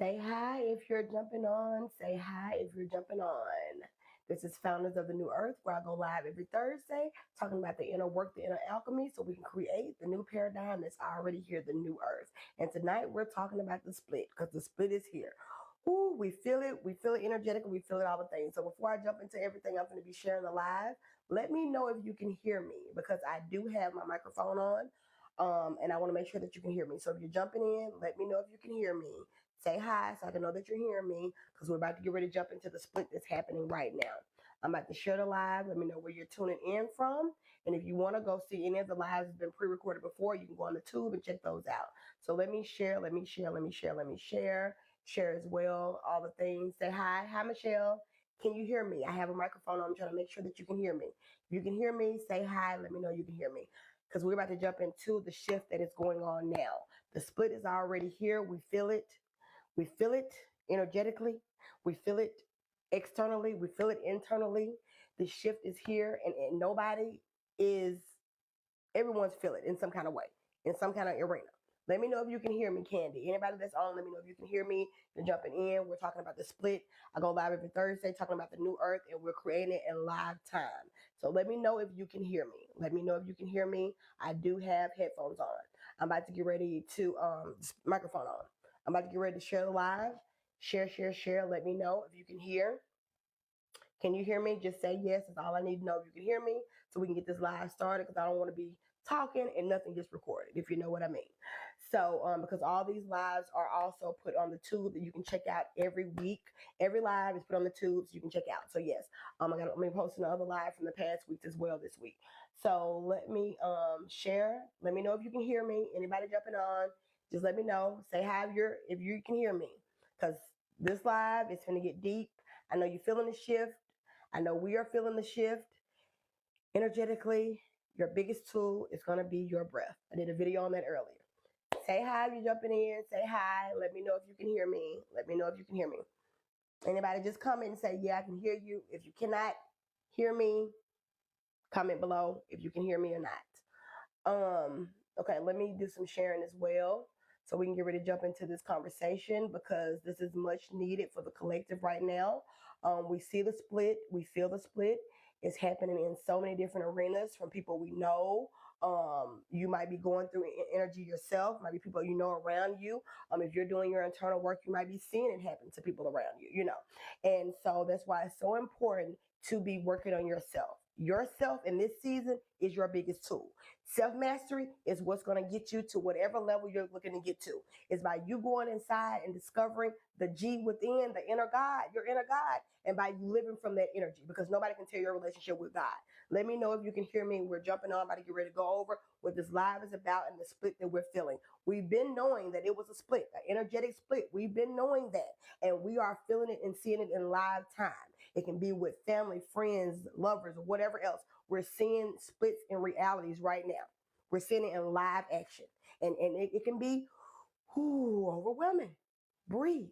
Say hi if you're jumping on. Say hi if you're jumping on. This is Founders of the New Earth, where I go live every Thursday talking about the inner work, the inner alchemy, so we can create the new paradigm that's already here, the new earth. And tonight we're talking about the split, because the split is here. Ooh, we feel it energetically, we feel it all the things. So before I jump into everything I'm going to be sharing the live, let me know if you can hear me, because I do have my microphone on. And I want to make sure that you can hear me. So if you're jumping in, let me know if you can hear me. Say hi so I can know that you're hearing me, because we're about to get ready to jump into the split that's happening right now. I'm about to share the live. Let me know where you're tuning in from. And if you want to go see any of the lives that's been pre-recorded before, you can go on the tube and check those out. So let me share. Share as well, all the things. Say hi. Hi, Michelle. Can you hear me? I have a microphone on. I'm trying to make sure that you can hear me. If you can hear me, say hi. Let me know you can hear me, because we're about to jump into the shift that is going on now. The split is already here. We feel it. We feel it energetically. We feel it externally. We feel it internally. The shift is here, and nobody is, everyone's feel it in some kind of way, in some kind of arena. Let me know if you can hear me, Candy. Anybody that's on, let me know if you can hear me. You're jumping in. We're talking about the split. I go live every Thursday talking about the new earth, and we're creating it in live time. So let me know if you can hear me. Let me know if you can hear me. I do have headphones on. I'm about to get ready to, microphone on. I'm about to get ready to share the live. Share. Let me know if you can hear. Can you hear me? Just say yes. That's all I need to know if you can hear me, so we can get this live started, because I don't want to be talking and nothing gets recorded, if you know what I mean. So because all these lives are also put on the tube that you can check out every week. Every live is put on the tube so you can check out. So yes, I'm posting another live from the past weeks as well this week. So let me share. Let me know if you can hear me. Anybody jumping on, just let me know. Say hi if you can hear me, because this live is going to get deep. I know you're feeling the shift. I know we are feeling the shift energetically. Your biggest tool is going to be your breath. I did a video on that earlier. Say hi if you're jumping in. Say hi. Let me know if you can hear me. Let me know if you can hear me. Anybody just comment and say, yeah, I can hear you. If you cannot hear me, comment below if you can hear me or not. Okay, let me do some sharing as well, so we can get ready to jump into this conversation, because this is much needed for the collective right now. We see the split. We feel the split. It's happening in so many different arenas, from people we know. You might be going through energy yourself. Might be people you know around you. If you're doing your internal work, you might be seeing it happen to people around you, And so that's why it's so important to be working on yourself. Yourself in this season is your biggest tool. Self-mastery is what's going to get you to whatever level you're looking to get to. It's by you going inside and discovering the G within, the inner God, your inner God, and by you living from that energy, because nobody can tell your relationship with God. Let me know if you can hear me. We're jumping on, about to get ready to go over what this live is about and the split that we're feeling. We've been knowing that it was a split, an energetic split. We've been knowing that, and we are feeling it and seeing it in live time. It can be with family, friends, lovers, or whatever else. We're seeing splits in realities right now. We're seeing it in live action. And it can be overwhelming. Breathe.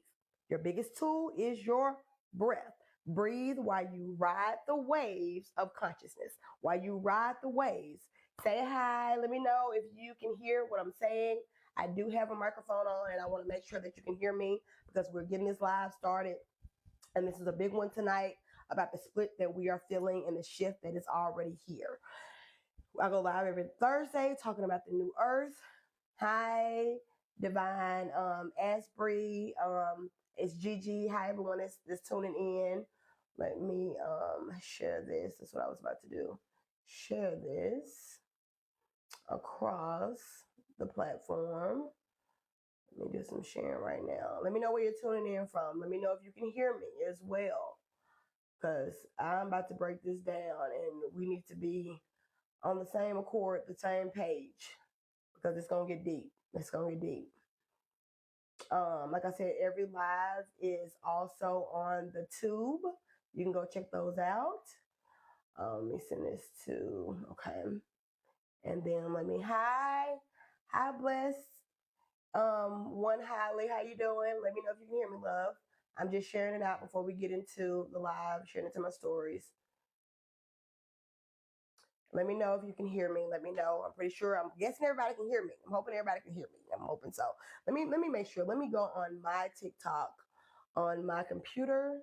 Your biggest tool is your breath. Breathe while you ride the waves of consciousness. While you ride the waves, say hi. Let me know if you can hear what I'm saying. I do have a microphone on, and I want to make sure that you can hear me, because we're getting this live started. And this is a big one tonight, about the split that we are feeling and the shift that is already here. I go live every Thursday talking about the new earth. Hi, Divine, Asprey, it's Gigi. Hi, everyone that's tuning in. Let me share this. That's what I was about to do. Share this across the platform. Let me do some sharing right now. Let me know where you're tuning in from. Let me know if you can hear me as well, because I'm about to break this down, and we need to be on the same accord, the same page, because it's going to get deep. It's going to get deep. Like I said, every live is also on the tube. You can go check those out. Let me send this to, okay. And then hi, Bless. One Highly, how you doing? Let me know if you can hear me, love. I'm just sharing it out before we get into the live, sharing it to my stories. Let me know if you can hear me. Let me know. I'm pretty sure. I'm guessing everybody can hear me. I'm hoping everybody can hear me. I'm hoping so. Let me make sure. Let me go on my TikTok on my computer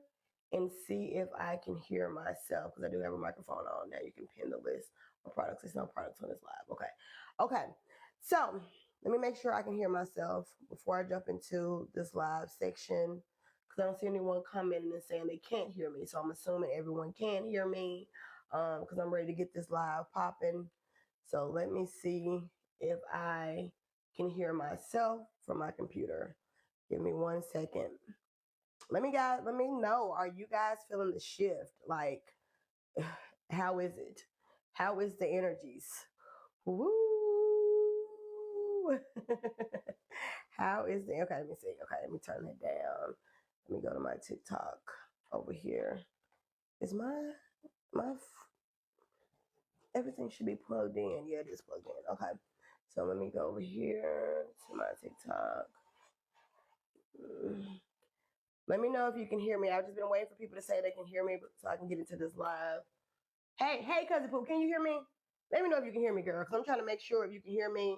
and see if I can hear myself, because I do have a microphone on. Now you can pin the list of products. There's no products on this live. Okay. Okay. So let me make sure I can hear myself before I jump into this live section, because I don't see anyone commenting and saying they can't hear me. So I'm assuming everyone can hear me, because I'm ready to get this live popping. So let me see if I can hear myself from my computer. Give me 1 second. Let me know, are you guys feeling the shift? Like, how is it? How is the energies? Woo! How is the, okay, let me see. Okay, let me turn that down. Let me go to my TikTok over here. Is everything should be plugged in. Yeah, it is plugged in. Okay. So let me go over here to my TikTok. Let me know if you can hear me. I've just been waiting for people to say they can hear me so I can get into this live. Hey, Cousin Pooh, can you hear me? Let me know if you can hear me, girl, because I'm trying to make sure if you can hear me.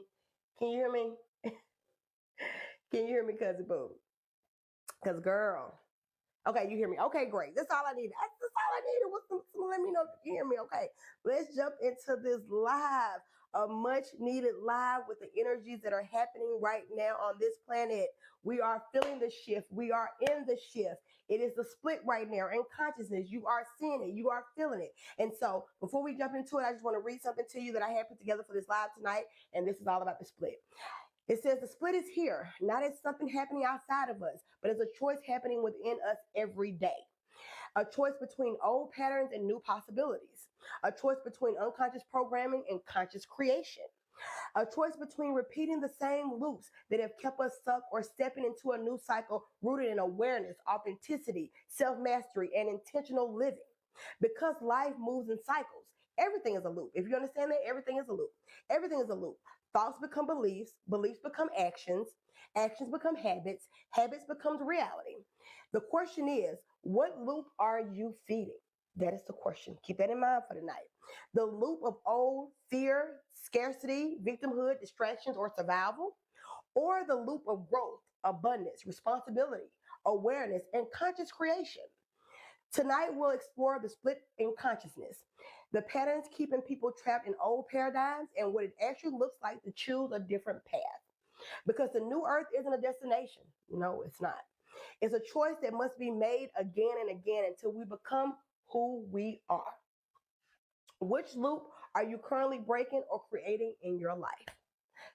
Can you hear me? Can you hear me, Cousin Pooh? Because, girl. Okay, you hear me. Okay, great. That's all I needed. That's all I needed was some let me know if you can hear me. Okay, let's jump into this live. A much needed live with the energies that are happening right now on this planet. We are feeling the shift. We are in the shift. It is the split right now in consciousness. You are seeing it. You are feeling it. And so before we jump into it, I just want to read something to you that I had put together for this live tonight. And this is all about the split. It says the split is here, not as something happening outside of us, but as a choice happening within us every day. A choice between old patterns and new possibilities. A choice between unconscious programming and conscious creation. A choice between repeating the same loops that have kept us stuck or stepping into a new cycle rooted in awareness, authenticity, self-mastery, and intentional living. Because life moves in cycles, everything is a loop. If you understand that, everything is a loop. Everything is a loop. Thoughts become beliefs, beliefs become actions, actions become habits, habits becomes reality. The question is, what loop are you feeding? That is the question. Keep that in mind for tonight. The loop of old fear, scarcity, victimhood, distractions, or survival, or the loop of growth, abundance, responsibility, awareness, and conscious creation. Tonight, we'll explore the split in consciousness, the patterns keeping people trapped in old paradigms, and what it actually looks like to choose a different path. Because the new earth isn't a destination. No, it's not. It's a choice that must be made again and again until we become who we are. Which loop are you currently breaking or creating in your life?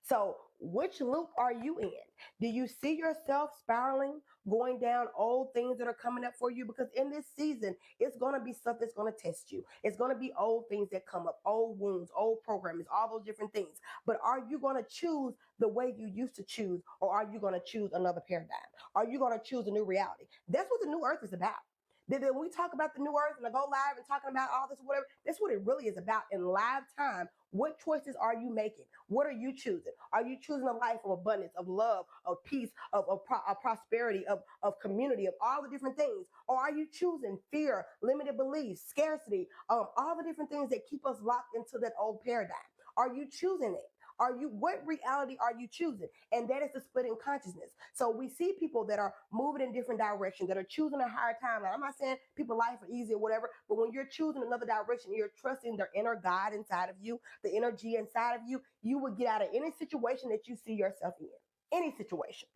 So, which loop are you in? Do you see yourself spiraling, going down old things that are coming up for you? Because in this season, it's going to be stuff that's going to test you. It's going to be old things that come up, old wounds, old programs, all those different things. But are you going to choose the way you used to choose, or are you going to choose another paradigm? Are you going to choose a new reality? That's what the new earth is about. Then when we talk about the new earth and I go live and talking about all this, whatever, that's what it really is about in live time. What choices are you making? What are you choosing? Are you choosing a life of abundance, of love, of peace, of prosperity, of community, of all the different things? Or are you choosing fear, limited beliefs, scarcity, all the different things that keep us locked into that old paradigm? Are you choosing it? What reality are you choosing? And that is the split in consciousness. So we see people that are moving in different directions, that are choosing a higher timeline. I'm not saying people's life are easy or whatever, but when you're choosing another direction, you're trusting the inner God inside of you, the energy inside of you, you would get out of any situation that you see yourself in. Any situation.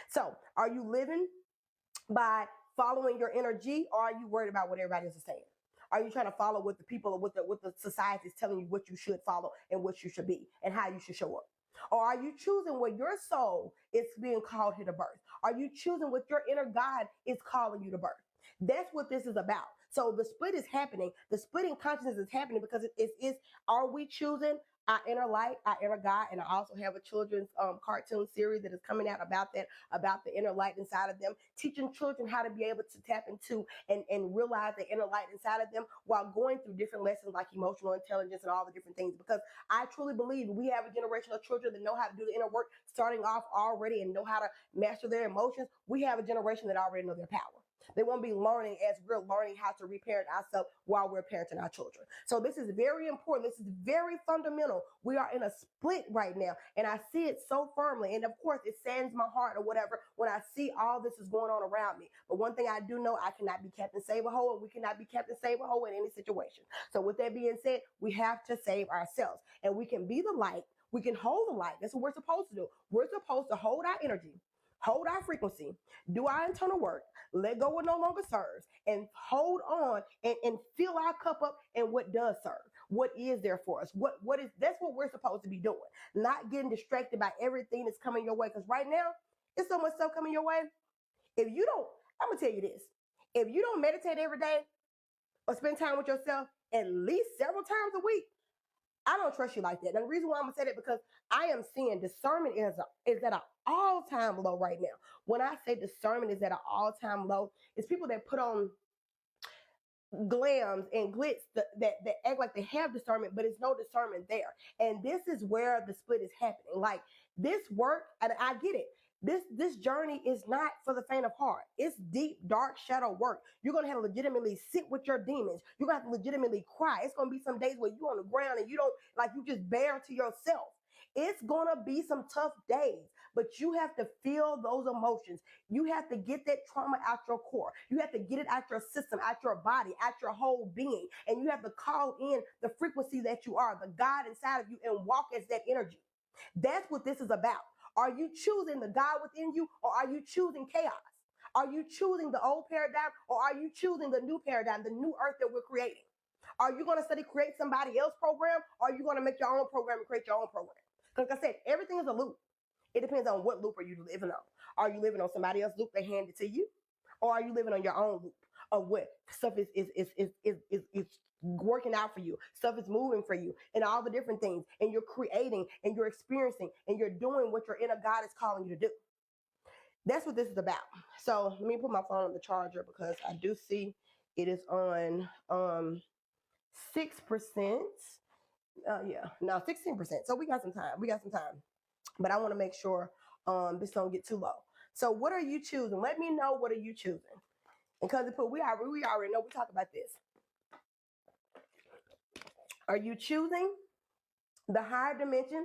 So are you living by following your energy, or are you worried about what everybody else is saying? Are you trying to follow what the people or what the society is telling you what you should follow and what you should be and how you should show up? Or are you choosing what your soul is being called here to birth? Are you choosing what your inner God is calling you to birth? That's what this is about. So the split is happening. The split in consciousness is happening because it is, are we choosing our inner light, our inner God? And I also have a children's cartoon series that is coming out about that, about the inner light inside of them, teaching children how to be able to tap into and realize the inner light inside of them while going through different lessons like emotional intelligence and all the different things. Because I truly believe we have a generation of children that know how to do the inner work starting off already and know how to master their emotions. We have a generation that already know their power. They won't be learning as we're learning how to reparent ourselves while we're parenting our children. So this is very important. This is very fundamental. We are in a split right now, and I see it so firmly. And of course, it saddens my heart or whatever when I see all this is going on around me. But one thing I do know, I cannot be Captain Save-A-Hole, and we cannot be Captain Save-A-Hole in any situation. So with that being said, we have to save ourselves, and we can be the light. We can hold the light. That's what we're supposed to do. We're supposed to hold our energy, hold our frequency, do our internal work, let go what no longer serves, and hold on and fill our cup up in what does serve, what is there for us, what is, that's what we're supposed to be doing, not getting distracted by everything that's coming your way. Because right now, there's so much stuff coming your way. If you don't, I'm gonna tell you this, if you don't meditate every day or spend time with yourself at least several times a week, I don't trust you like that. And the reason why I'm gonna say that, because I am seeing discernment is at an all-time low right now. When I say discernment is at an all-time low, it's people that put on glams and glitz that act like they have discernment, but it's no discernment there. And this is where the split is happening. Like this work, and I get it. This journey is not for the faint of heart. It's deep, dark shadow work. You're gonna have to legitimately sit with your demons. You're gonna have to legitimately cry. It's gonna be some days where you're on the ground and you don't, like, you just bare to yourself. It's gonna be some tough days, but you have to feel those emotions. You have to get that trauma out your core. You have to get it out your system, out your body, out your whole being. And you have to call in the frequency that you are, the God inside of you, and walk as that energy. That's what this is about. Are you choosing the God within you, or are you choosing chaos? Are you choosing the old paradigm, or are you choosing the new paradigm, the new earth that we're creating? Are you going to study create somebody else's program, or are you going to make your own program and create your own program? Because like I said, everything is a loop. It depends on what loop are you living on. Are you living on somebody else's loop they handed to you? Or are you living on your own loop of what stuff is working out for you, stuff is moving for you, and all the different things, and you're creating and you're experiencing and you're doing what your inner God is calling you to do. That's what this is about. So let me put my phone on the charger, because I do see it is on 6%. Yeah, no, 16%. So we got some time. But I want to make sure this don't get too low. So what are you choosing? Let me know, what are you choosing? Because we already know we talk about this. Are you choosing the higher dimension?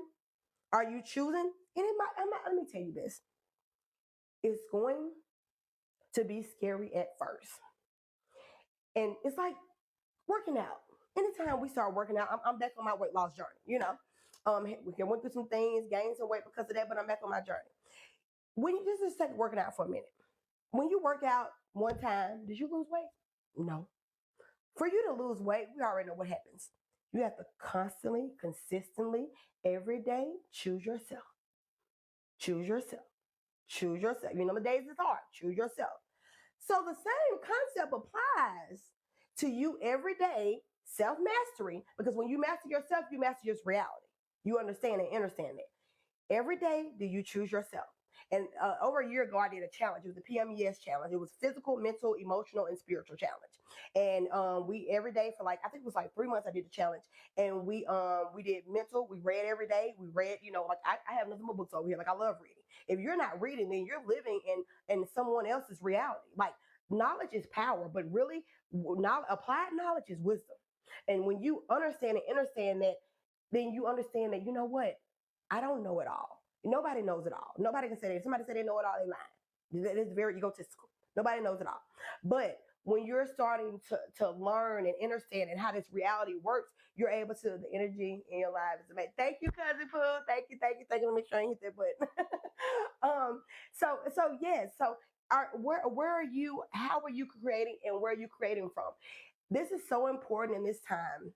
Are you choosing? And let me tell you this. It's going to be scary at first. And it's like working out. Anytime we start working out, I'm back on my weight loss journey, you know. We went through some things, gained some weight because of that, but I'm back on my journey. When you just take working out for a minute. When you work out one time, did you lose weight? No. For you to lose weight, we already know what happens. You have to constantly, consistently, every day, choose yourself. Choose yourself. Choose yourself. You know the days it's hard. Choose yourself. So the same concept applies to you every day, self-mastery, because when you master yourself, you master your reality. You understand it. Every day, do you choose yourself? And over a year ago, I did a challenge. It was the PMES challenge. It was physical, mental, emotional, and spiritual challenge. And we every day for I think it was 3 months I did the challenge. And we did mental. We read every day. We read, I have nothing but books over here. I love reading. If you're not reading, then you're living in someone else's reality. Knowledge is power, but really, applied knowledge is wisdom. And when you understand and understand that, then you understand that, you know what? I don't know it all. Nobody knows it all. Nobody can say that. If somebody say they know it all, they lying. It's very egotistical. Nobody knows it all. But when you're starting to learn and understand and how this reality works, you're able to, the energy in your life is amazing. Thank you, Cousin Pooh. Thank you. Let me make sure I hit that button. So yes. So where are you? How are you creating, and where are you creating from? This is so important in this time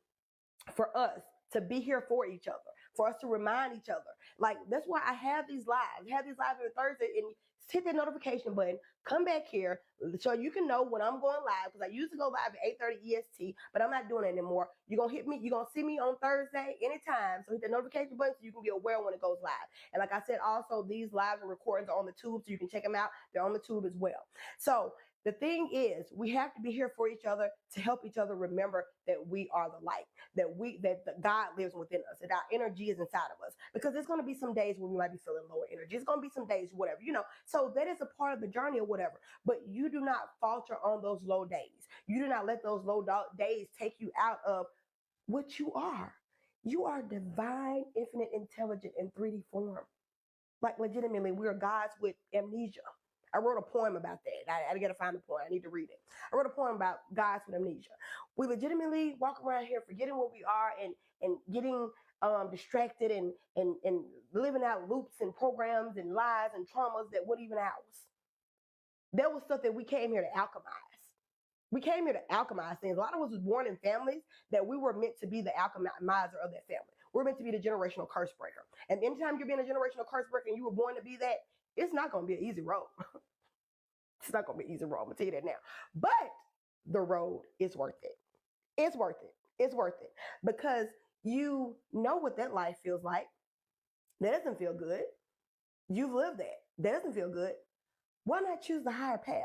for us to be here for each other, for us to remind each other. That's why I have these lives. I have these lives on Thursday, and hit that notification button. Come back here so you can know when I'm going live, because I used to go live at 8:30 EST, but I'm not doing it anymore. You're going to hit me. You're going to see me on Thursday anytime. So hit the notification button so you can be aware when it goes live. And like I said, also, these lives and recordings are on the tube, so you can check them out. They're on the tube as well. So The thing is, we have to be here for each other to help each other remember that we are the light, that God lives within us, that our energy is inside of us. Because there's going to be some days when we might be feeling lower energy. It's going to be some days, whatever, So that is a part of the journey or whatever. But you do not falter on those low days. You do not let those low days take you out of what you are. You are divine, infinite, intelligent in 3D form. Like legitimately, we are gods with amnesia. I wrote a poem about that. I got to find the poem. I need to read it. I wrote a poem about gods with amnesia. We legitimately walk around here forgetting what we are and getting distracted and living out loops and programs and lies and traumas that weren't even ours. That was stuff that we came here to alchemize. We came here to alchemize things. A lot of us was born in families that we were meant to be the alchemizer of that family. We're meant to be the generational curse breaker. And anytime you're being a generational curse breaker and you were born to be that, it's not going to be an easy road. It's not going to be an easy road. I'm going to tell you that now. But the road is worth it. It's worth it. It's worth it. Because you know what that life feels like. That doesn't feel good. You've lived that. That doesn't feel good. Why not choose the higher path?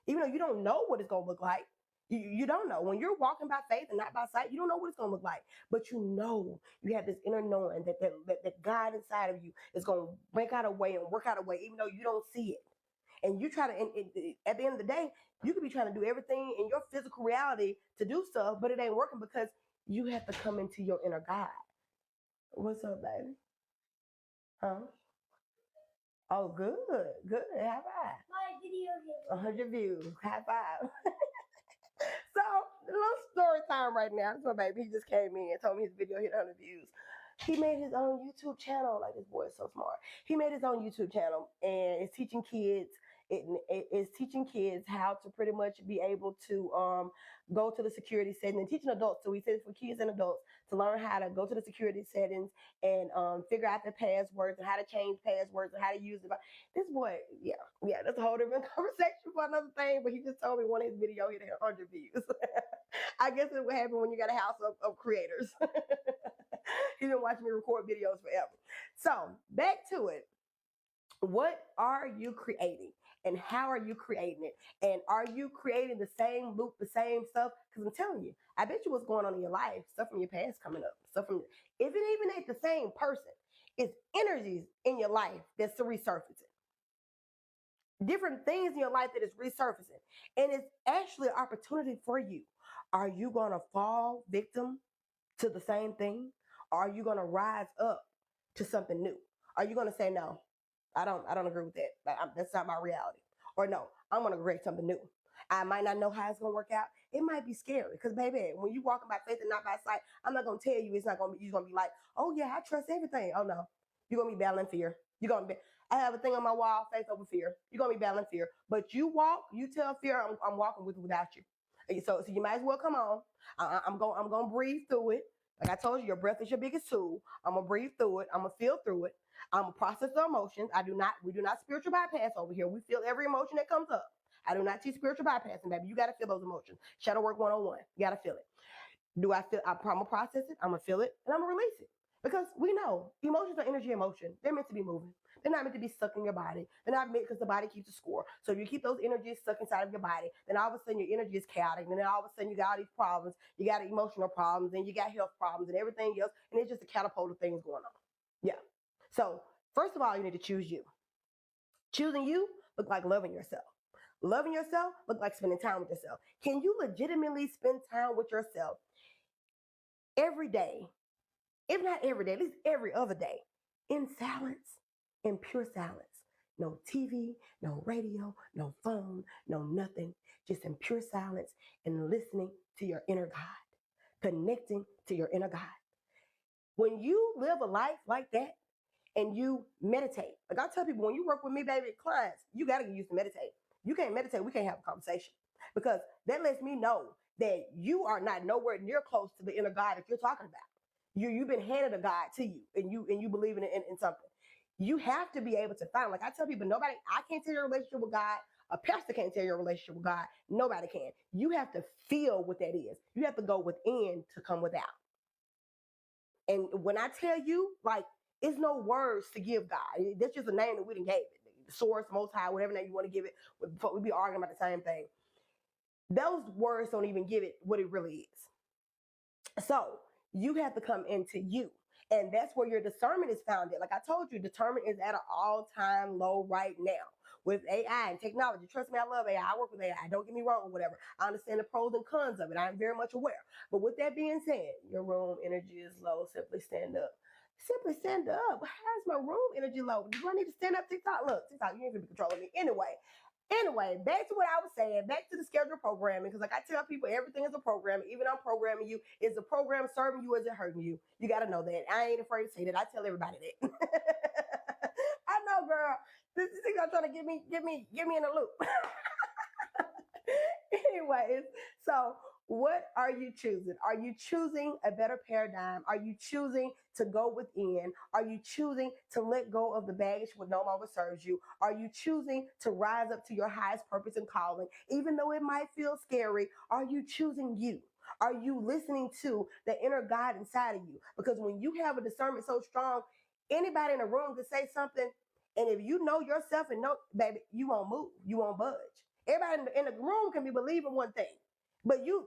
Even though you don't know what it's going to look like. You don't know. When you're walking by faith and not by sight, you don't know what it's going to look like. But you know, you have this inner knowing that God inside of you is going to make out a way and work out a way, even though you don't see it. And you try to, at the end of the day, you could be trying to do everything in your physical reality to do stuff, but it ain't working because you have to come into your inner God. What's up, baby? Huh? Oh, good. High five. My video here. 100 views. High five. So, a little story time right now. So, baby, he just came in and told me his video hit 100 views. He made his own YouTube channel. Like, this boy is so smart. He made his own YouTube channel and it's teaching kids. It is teaching kids how to pretty much be able to go to the security settings and teaching adults. So he says for kids and adults to learn how to go to the security settings and figure out the passwords and how to change passwords and how to use it. This boy, yeah, that's a whole different conversation for another thing. But he just told me one of his videos hit 100 views. I guess it would happen when you got a house of creators. He's been watching me record videos forever. So back to it. What are you creating? And how are you creating it? And are you creating the same loop, the same stuff? Because I'm telling you, I bet you what's going on in your life, stuff from your past coming up. Stuff from, if it even ain't the same person, it's energies in your life that's resurfacing. Different things in your life that is resurfacing. And it's actually an opportunity for you. Are you going to fall victim to the same thing? Or are you going to rise up to something new? Are you going to say, no, I don't agree with that. That's not my reality. Or no, I'm going to create something new. I might not know how it's going to work out. It might be scary because, baby, when you walking by faith and not by sight, I'm not going to tell you it's not going to be, you're going to be like, oh, yeah, I trust everything. Oh, no. You're going to be battling fear. You're going to be, I have a thing on my wall, faith over fear. You're going to be battling fear. But you walk, you tell fear, I'm walking without you. So you might as well come on. I'm going to breathe through it. Like I told you, your breath is your biggest tool. I'm going to breathe through it. I'm going to feel through it. I'm going to process the emotions. We do not spiritual bypass over here. We feel every emotion that comes up. I do not teach spiritual bypassing, baby. You got to feel those emotions. Shadow work 101. You got to feel it. I'm going to process it. I'm going to feel it and I'm going to release it. Because we know emotions are energy emotion. They're meant to be moving. They're not meant to be stuck in your body. They're not meant because the body keeps a score. So if you keep those energies stuck inside of your body, then all of a sudden your energy is chaotic. And then all of a sudden you got all these problems. You got emotional problems and you got health problems and everything else. And it's just a catapult of things going on. Yeah. So first of all, you need to choose you. Choosing you look like loving yourself. Loving yourself look like spending time with yourself. Can you legitimately spend time with yourself every day? If not every day, at least every other day, in silence, in pure silence. No TV, no radio, no phone, no nothing. Just in pure silence and listening to your inner God, connecting to your inner God. When you live a life like that and you meditate, like I tell people, when you work with me, baby, clients, you got to get used to meditate. You can't meditate, we can't have a conversation because that lets me know that you are not nowhere near close to the inner God that you're talking about. You've been handed a God to you and you believe in something. You have to be able to find, like I tell people, I can't tell your relationship with God. A pastor can't tell your relationship with God. Nobody can. You have to feel what that is. You have to go within to come without. And when I tell you, like, it's no words to give God. That's just a name that we done gave it. source, most high, whatever name you want to give it. We be arguing about the same thing. Those words don't even give it what it really is. So you have to come into you. And that's where your discernment is founded. Like I told you, discernment is at an all-time low right now with AI and technology. Trust me, I love AI. I work with AI. Don't get me wrong or whatever. I understand the pros and cons of it. I'm very much aware. But with that being said, your room energy is low. Simply stand up. Simply stand up. How's my room energy low? Do I need to stand up? TikTok? Look, TikTok, you ain't gonna be controlling me. Anyway, back to what I was saying, back to the schedule programming, because like I tell people, everything is a program. Even I'm programming you. Is the program serving you or is it hurting you? You got to know that. I ain't afraid to say that. I tell everybody that. I know, girl. This is trying to get me in a loop. Anyways, so what are you choosing? Are you choosing a better paradigm? Are you choosing to go within? Are you choosing to let go of the baggage what no longer serves you? Are you choosing to rise up to your highest purpose and calling? Even though it might feel scary, are you choosing you? Are you listening to the inner God inside of you? Because when you have a discernment so strong, anybody in the room can say something, and if you know yourself and know, baby, you won't move, you won't budge. Everybody in the room can be believing one thing, but your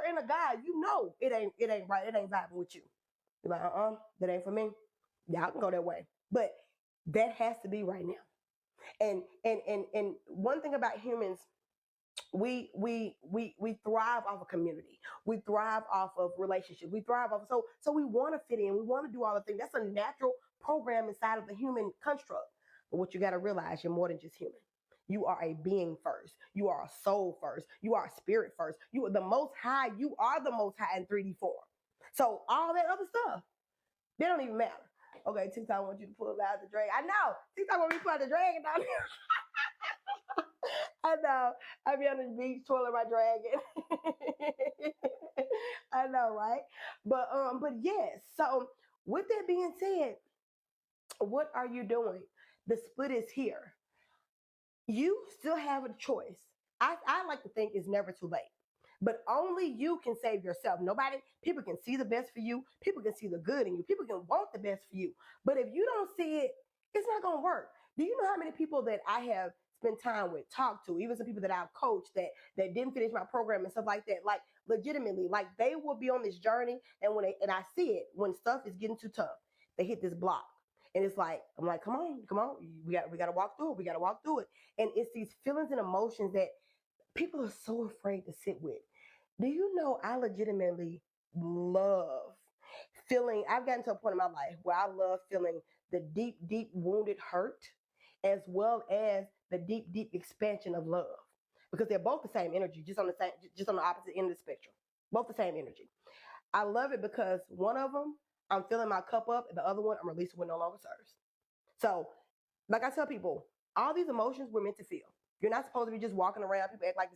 inner God, you know it ain't right, it ain't vibing with you. You're like, that ain't for me. Y'all can go that way, but that has to be right now. And one thing about humans, we thrive off of community. We thrive off of relationships. We thrive off so we want to fit in. We want to do all the things. That's a natural program inside of the human construct. But what you got to realize, you're more than just human. You are a being first. You are a soul first. You are a spirit first. You are the most high. You are the most high in 3D form. So all that other stuff, they don't even matter. Okay, TikTok wants you to pull out the dragon. I know. TikTok wants me to pull out the dragon down here. I know. I be on the beach twirling my dragon. I know, right? But yes. So with that being said, what are you doing? The split is here. You still have a choice. I like to think it's never too late. But only you can save yourself. Nobody, people can see the best for you. People can see the good in you. People can want the best for you. But if you don't see it, it's not going to work. Do you know how many people that I have spent time with, talked to, even some people that I've coached that didn't finish my program and stuff like that, like legitimately, like they will be on this journey, and and I see it when stuff is getting too tough, they hit this block. And it's like, I'm like, come on, we got to walk through it. We got to walk through it. And it's these feelings and emotions that people are so afraid to sit with. Do you know I legitimately love feeling, I've gotten to a point in my life where I love feeling the deep, deep wounded hurt as well as the deep, deep expansion of love. Because they're both the same energy, just on the opposite end of the spectrum. Both the same energy. I love it because one of them, I'm filling my cup up, and the other one, I'm releasing what no longer serves. So, like I tell people, all these emotions we're meant to feel. You're not supposed to be just walking around. People act like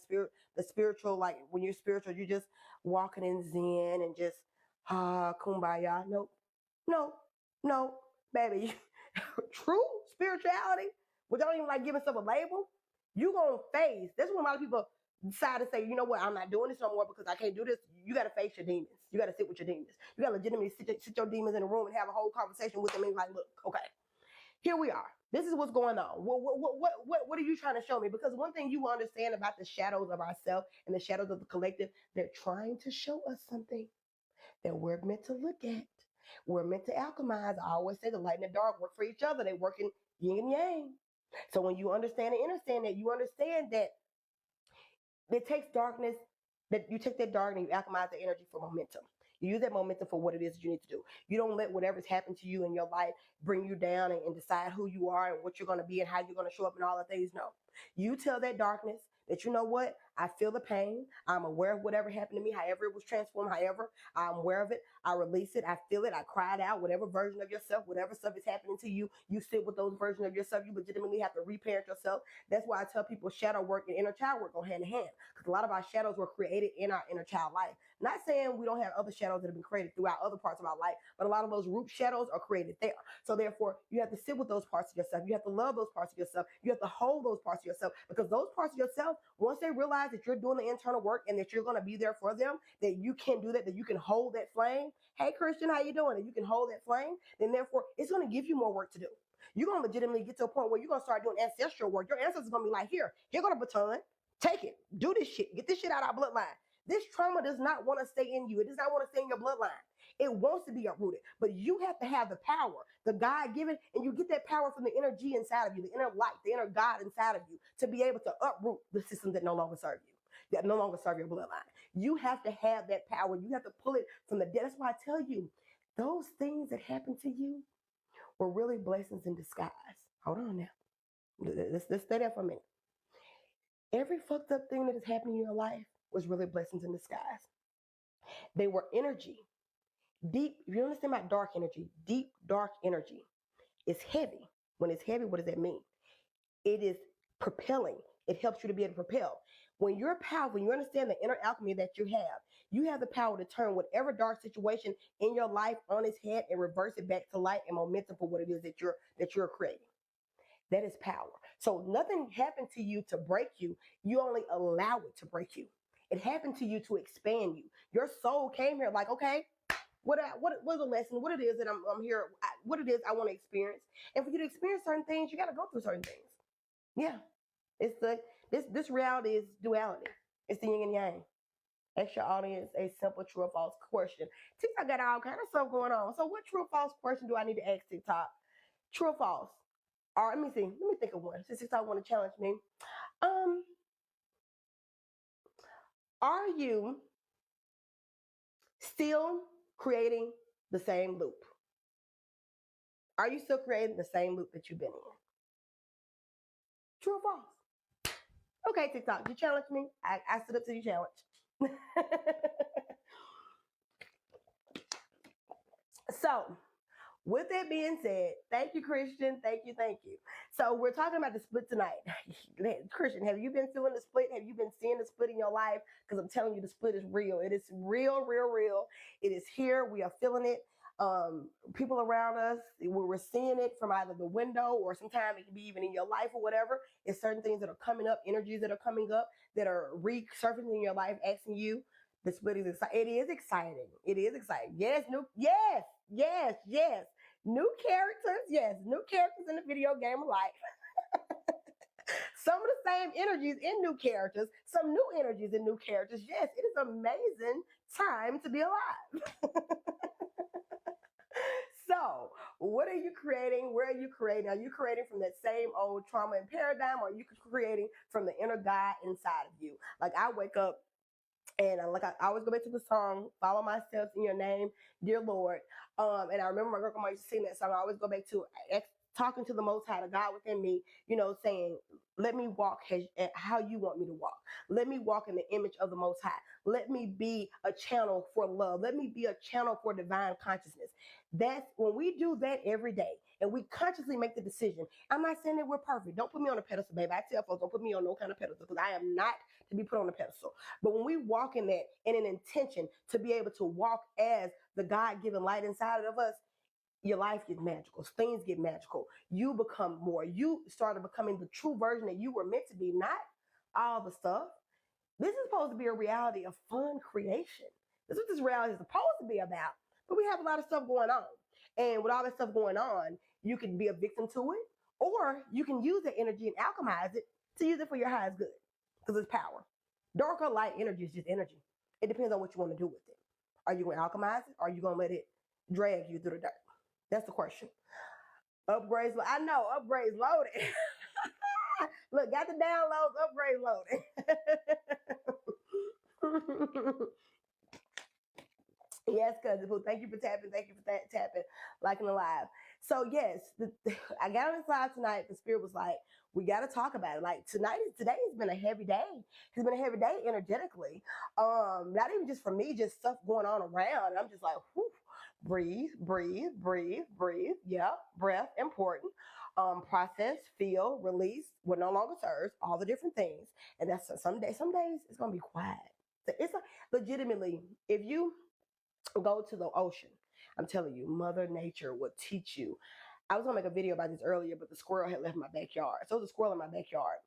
the spiritual, like when you're spiritual, you're just walking in Zen and just kumbaya. No, baby. True spirituality, which I don't even like giving stuff a label. You gonna face. That's when a lot of people decide to say, you know what, I'm not doing this no more because I can't do this. You got to face your demons. You got to sit with your demons. You got to legitimately sit your demons in a room and have a whole conversation with them and be like, look, okay, here we are. This is what's going on. What are you trying to show me? Because one thing you understand about the shadows of ourselves and the shadows of the collective, they're trying to show us something that we're meant to look at. We're meant to alchemize. I always say the light and the dark work for each other. They work in yin and yang. So when you understand and understand that, you understand that it takes darkness, that you take that dark and you alchemize the energy for momentum. You use that momentum for what it is that you need to do. You don't let whatever's happened to you in your life bring you down and decide who you are and what you're going to be and how you're going to show up and all the things. No. You tell that darkness that, you know what, I feel the pain. I'm aware of whatever happened to me, however it was transformed, however I'm aware of it. I release it. I feel it. I cried out. Whatever version of yourself, whatever stuff is happening to you, you sit with those versions of yourself. You legitimately have to reparent yourself. That's why I tell people shadow work and inner child work go hand in hand, because a lot of our shadows were created in our inner child life. Not saying we don't have other shadows that have been created throughout other parts of our life, but a lot of those root shadows are created there. So therefore, you have to sit with those parts of yourself. You have to love those parts of yourself. You have to hold those parts of yourself, because those parts of yourself, once they realize that you're doing the internal work and that you're going to be there for them, that you can do that you can hold that flame. Hey, Christian, how you doing? That you can hold that flame, then therefore it's going to give you more work to do. You're going to legitimately get to a point where you're going to start doing ancestral work. Your ancestors are going to be like, here go the baton. Take it. Do this shit. Get this shit out of our bloodline. This trauma does not want to stay in you. It does not want to stay in your bloodline. It wants to be uprooted. But you have to have the power, the God-given, and you get that power from the inner G inside of you, the inner light, the inner God inside of you, to be able to uproot the systems that no longer serve you, that no longer serve your bloodline. You have to have that power. You have to pull it from the dead. That's why I tell you, those things that happened to you were really blessings in disguise. Hold on now. Let's stay there for a minute. Every fucked up thing that has happened in your life was really blessings in disguise. They were energy. Deep, if you understand about dark energy, deep, dark energy is heavy. When it's heavy, what does that mean? It is propelling. It helps you to be able to propel. When you're powerful, you understand the inner alchemy that you have the power to turn whatever dark situation in your life on its head and reverse it back to light and momentum for what it is that you're creating. That is power. So nothing happened to you to break you. You only allow it to break you. It happened to you to expand you. Your soul came here like, okay, what is the lesson? What it is that I'm here? What it is I want to experience? And for you to experience certain things, you got to go through certain things. Yeah, it's this reality is duality. It's the yin and yang. Ask your audience a simple true or false question. TikTok got all kind of stuff going on. So what true or false question do I need to ask TikTok? True or false? Or let me see. Let me think of one. Since TikTok want to challenge me, are you still creating the same loop? Are you still creating the same loop that you've been in? True or false? Okay, TikTok, you challenged me. I stood up to your challenge. So, with that being said, thank you, Christian. Thank you. So we're talking about the split tonight. Christian, have you been feeling the split? Have you been seeing the split in your life? Because I'm telling you, the split is real. It is real. It is here. We are feeling it. People around us, we're seeing it from either the window or sometimes it can be even in your life or whatever. It's certain things that are coming up, energies that are coming up that are resurfacing in your life, asking you. The split is exciting. It is exciting. Yes, new characters in the video game of life. Some of the same energies in new characters, some new energies in new characters. Yes, it is amazing time to be alive. So, what are you creating? Where are you creating? Are you creating from that same old trauma and paradigm, or are you creating from the inner God inside of you? Like I wake up and I always go back to the song, Follow My Steps in Your Name, Dear Lord. And I remember my grandma used to sing that song. I always go back to talking to the Most High, the God within me, saying, let me walk how you want me to walk. Let me walk in the image of the Most High. Let me be a channel for love. Let me be a channel for divine consciousness. That's when we do that every day and we consciously make the decision. I'm not saying that we're perfect. Don't put me on a pedestal, baby. I tell folks, don't put me on no kind of pedestal because I am not to be put on a pedestal. But when we walk in that in an intention to be able to walk as the God-given light inside of us, your life gets magical. Things get magical. You become more. You started becoming the true version that you were meant to be, not all the stuff. This is supposed to be a reality of fun creation. This is what this reality is supposed to be about. But we have a lot of stuff going on. And with all that stuff going on, you can be a victim to it, or you can use that energy and alchemize it to use it for your highest good. Because it's power. Dark or light energy is just energy. It depends on what you want to do with it. Are you going to alchemize it, or are you going to let it drag you through the dirt? That's the question. Upgrades. I know, upgrades loaded. Look, got the downloads, upgrades loaded. Yes, cousin Pooh. Thank you for tapping. Thank you for tapping, liking the live. So yes, I got on this live tonight. The spirit was like, we got to talk about it. Like today has been a heavy day. It's been a heavy day energetically. Not even just for me, just stuff going on around. And I'm just like, whew, breathe. Yeah, breath, important. Process, feel, release what no longer serves, all the different things. And that's some days it's gonna be quiet. So it's like, legitimately, if you go to the ocean, I'm telling you, Mother Nature will teach you. I was gonna make a video about this earlier, but the squirrel had left my backyard. So there's a squirrel in my backyard.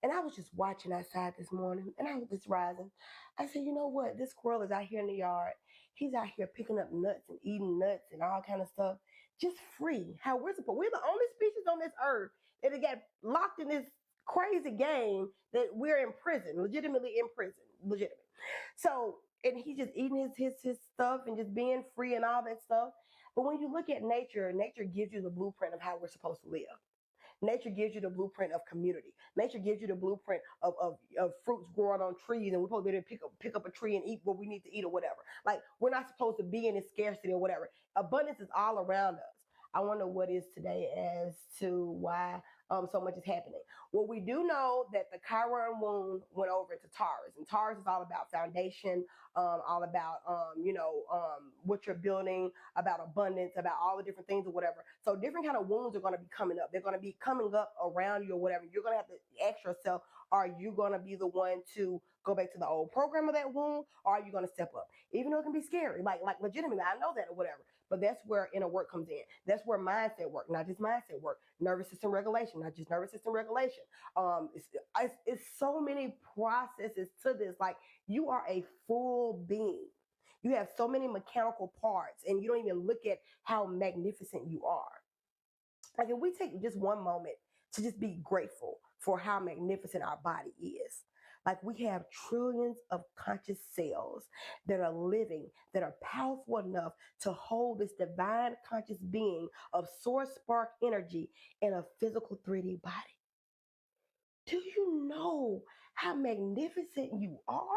And I was just watching outside this morning, and I was just rising. I said, you know what? This squirrel is out here in the yard. He's out here picking up nuts and eating nuts and all kind of stuff. just free. How we're supposed. We're the only species on this earth that get locked in this crazy game that we're in prison, legitimately in prison, legitimate. So, and he's just eating his stuff and just being free and all that stuff. But when you look at nature, nature gives you the blueprint of how we're supposed to live. Nature gives you the blueprint of community. Nature gives you the blueprint of fruits growing on trees, and we're supposed to be able to pick up a tree and eat what we need to eat or whatever. Like, we're not supposed to be in this scarcity or whatever. Abundance is all around us. I wonder what is today as to why so much is happening. Well, we do know that the Chiron wound went over into Taurus, and Taurus is all about foundation, all about what you're building, about abundance, about all the different things or whatever. So different kind of wounds are going to be coming up. They're going to be coming up around you or whatever. You're going to have to ask yourself, are you going to be the one to go back to the old program of that wound, or are you going to step up? Even though it can be scary, like legitimately, I know that or whatever. But that's where inner work comes in. That's where mindset work, not just mindset work, nervous system regulation, not just nervous system regulation. It's so many processes to this. Like, you are a full being. You have so many mechanical parts, and you don't even look at how magnificent you are. Like, if we take just one moment to just be grateful for how magnificent our body is. Like, we have trillions of conscious cells that are living, that are powerful enough to hold this divine conscious being of source spark energy in a physical 3D body. Do you know how magnificent you are?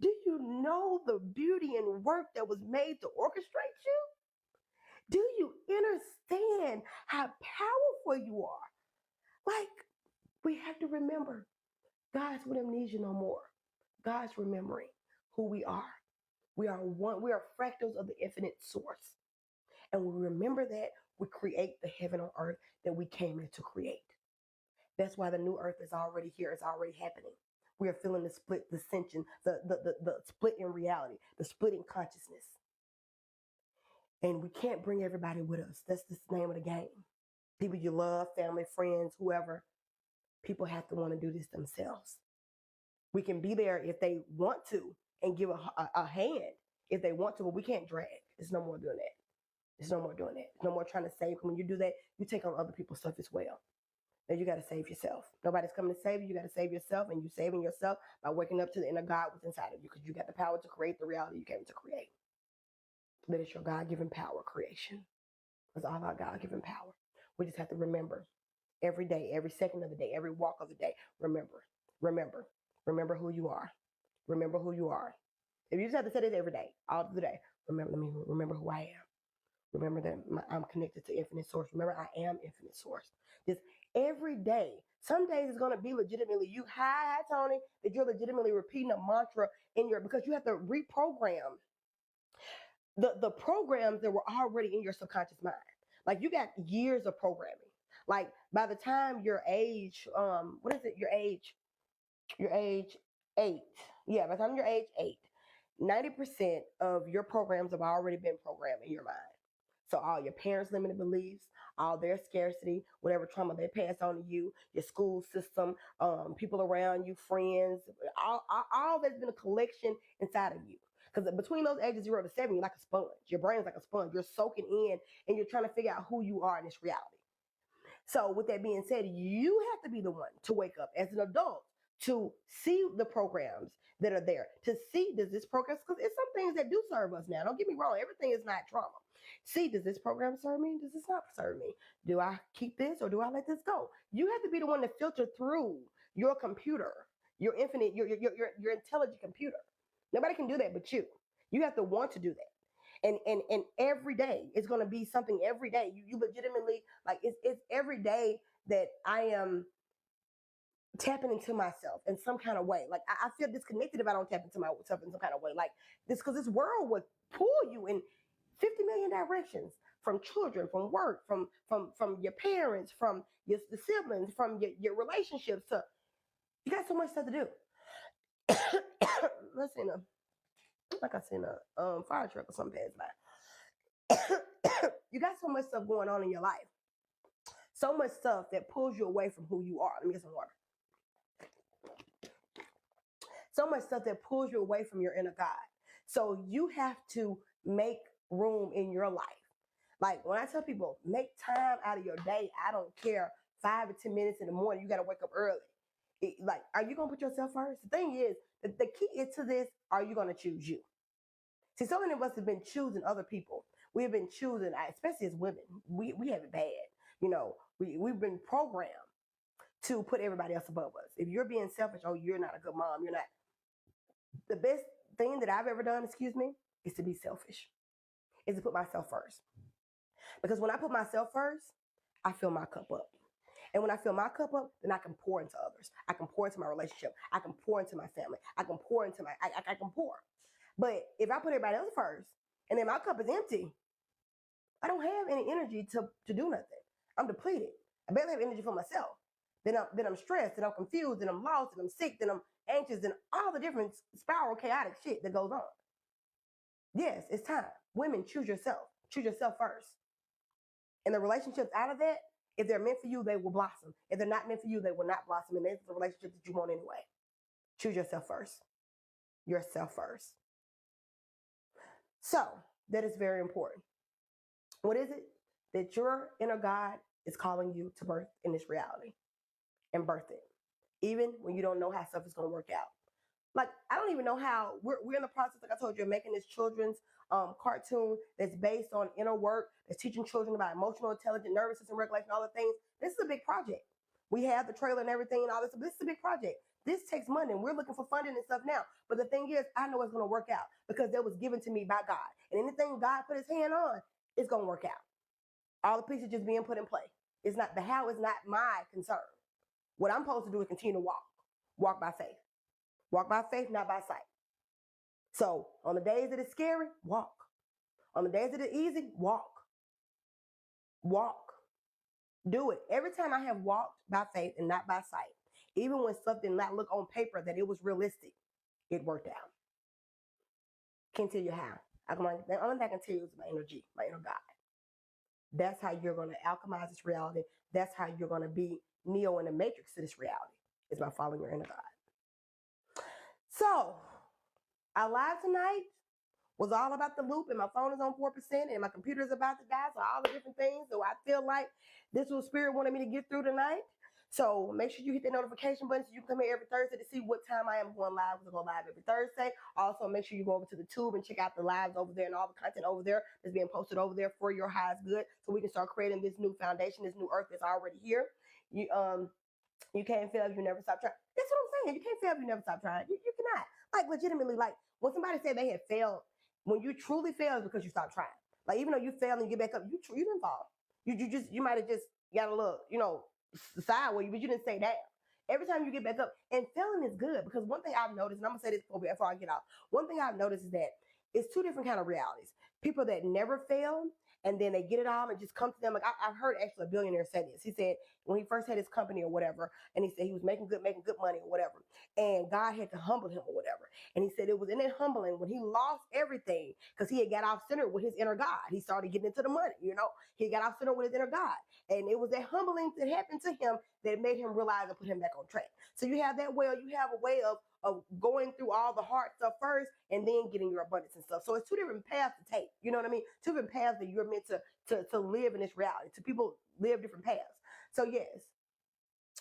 Do you know the beauty and work that was made to orchestrate you? Do you understand how powerful you are? Like, we have to remember, God's with amnesia no more. God's remembering who we are. We are one. We are fractals of the infinite source. And when we remember that, we create the heaven on earth that we came here to create. That's why the new earth is already here. It's already happening. We are feeling the split, the ascension, the split in reality, the split in consciousness. And we can't bring everybody with us. That's the name of the game. People you love, family, friends, whoever, people have to want to do this themselves. We can be there if they want to and give a hand if they want to, but we can't drag. There's no more doing that. There's no more doing that. There's no more trying to save. When you do that, you take on other people's stuff as well. Now you got to save yourself. Nobody's coming to save you. You got to save yourself, and you're saving yourself by waking up to the inner God what's inside of you, because you got the power to create the reality you came to create. That is your God-given power creation. It's all about God-given power. We just have to remember every day, every second of the day, every walk of the day. Remember who you are. Remember who you are. If you just have to say this every day, all through the day, remember who I am. Remember that I'm connected to infinite source. Remember, I am infinite source. Just every day. Some days it's going to be legitimately you, hi, Tony, that you're legitimately repeating a mantra because you have to reprogram the programs that were already in your subconscious mind. Like, you got years of programming. Like, by the time your age, what is it? Your age 8. Yeah, by the time you're age 8, 90% of your programs have already been programmed in your mind. So all your parents' limited beliefs, all their scarcity, whatever trauma they passed on to you, your school system, people around you, friends, all that's been a collection inside of you. Because between those ages 0 to 7, you're like a sponge. Your brain's like a sponge. You're soaking in, and you're trying to figure out who you are in this reality. So with that being said, you have to be the one to wake up as an adult to see the programs that are there, to see, does this program, because it's some things that do serve us now. Don't get me wrong. Everything is not trauma. See, does this program serve me? Does this not serve me? Do I keep this or do I let this go? You have to be the one to filter through your computer, your infinite, your intelligent computer. Nobody can do that but you. You have to want to do that. And every day it's going to be something. Every day you legitimately, like, it's every day that I am tapping into myself in some kind of way. Like, I feel disconnected if I don't tap into myself in some kind of way. Like this, because this world would pull you in 50 million directions, from children, from work, from your parents, from the siblings, from your relationships. So you got so much stuff to do. Let's see, like I seen a fire truck or something pass by. You got so much stuff going on in your life. So much stuff that pulls you away from who you are. Let me get some water. So much stuff that pulls you away from your inner God. So you have to make room in your life. Like when I tell people, make time out of your day, I don't care, 5 or 10 minutes in the morning, you got to wake up early. Like, are you going to put yourself first? The thing is, the key is to this, are you going to choose you? See, so many of us have been choosing other people. We have been choosing, especially as women, we have it bad. We've been programmed to put everybody else above us. If you're being selfish, oh, you're not a good mom. You're not. The best thing that I've ever done, is to be selfish, is to put myself first. Because when I put myself first, I fill my cup up. And when I fill my cup up, then I can pour into others. I can pour into my relationship. I can pour into my family. I can pour into I can pour. But if I put everybody else first, and then my cup is empty, I don't have any energy to do nothing. I'm depleted. I barely have energy for myself. Then I'm stressed, then I'm confused, then I'm lost, then I'm sick, then I'm anxious, and all the different spiral chaotic shit that goes on. Yes, it's time. Women, choose yourself. Choose yourself first. And the relationships out of that, if they're meant for you, they will blossom. If they're not meant for you, they will not blossom. And that's the relationship that you want anyway. Choose yourself first. Yourself first. So that is very important. What is it? That your inner God is calling you to birth in this reality and birth it. Even when you don't know how stuff is going to work out. Like, I don't even know how we're in the process, like I told you, of making this children's cartoon that's based on inner work, that's teaching children about emotional intelligence, nervous system regulation, all the things. This is a big project. We have the trailer and everything and all this. This is a big project. This takes money, and we're looking for funding and stuff now. But the thing is, I know it's going to work out because that was given to me by God. And anything God put his hand on, it's going to work out. All the pieces just being put in play. It's not, the how is not my concern. What I'm supposed to do is continue to walk by faith. Walk by faith, not by sight. So on the days that it's scary, walk. On the days that it's easy, walk. Walk. Do it. Every time I have walked by faith and not by sight, even when stuff did not look on paper that it was realistic, it worked out. Can't tell you how. The only thing I can tell you is my energy, my inner God. That's how you're going to alchemize this reality. That's how you're going to be Neo in the matrix to this reality, is by following your inner God. So, our live tonight was all about the loop, and my phone is on 4%, and my computer is about to die, so all the different things. So I feel like this was Spirit wanted me to get through tonight. So make sure you hit the notification button so you can come here every Thursday to see what time I am going live. We'll go live every Thursday. Also, make sure you go over to the tube and check out the lives over there and all the content over there that's being posted over there for your highest good, so we can start creating this new foundation, this new earth that's already here. You can't fail if you never stop trying. That's what I'm saying. You can't fail if you never stop trying. You cannot. Like, legitimately, like, when somebody said they had failed, when you truly fail, is because you stopped trying. Like, even though you failed and you get back up, you didn't fall. You might have just got a little, sideways, but you didn't stay down. Every time you get back up, and failing is good, because one thing I've noticed, and I'm gonna say this before I get off, one thing I've noticed is that it's two different kind of realities. People that never fail, and then they get it all and just come to them. Like, I've heard actually a billionaire say this. He said when he first had his company or whatever, and he said he was making good money or whatever, and God had to humble him or whatever. And he said it was in that humbling when he lost everything, because he had got off center with his inner God. He started getting into the money, He got off center with his inner God. And it was that humbling that happened to him that made him realize and put him back on track. So you have that way, you have a way of going through all the hard stuff first and then getting your abundance and stuff. So it's two different paths to take. You know what I mean? Two different paths that you're meant to live in this reality. So people live different paths. So yes,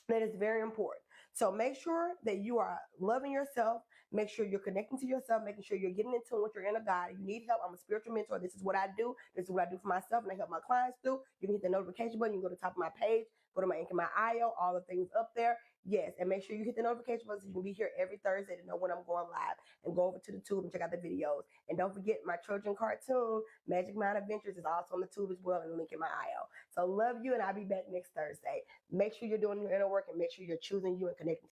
that is very important. So make sure that you are loving yourself. Make sure you're connecting to yourself, making sure you're getting in tune with your inner God. If you need help, I'm a spiritual mentor. This is what I do. This is what I do for myself, and I help my clients do. You can hit the notification button. You can go to the top of my page, go to my link in my IO, all the things up there. Yes, and make sure you hit the notification button so you can be here every Thursday to know when I'm going live, and go over to the tube and check out the videos. And don't forget, my children cartoon, Magic Mind Adventures, is also on the tube as well, and the link in my IO. So love you, and I'll be back next Thursday. Make sure you're doing your inner work, and make sure you're choosing you and connecting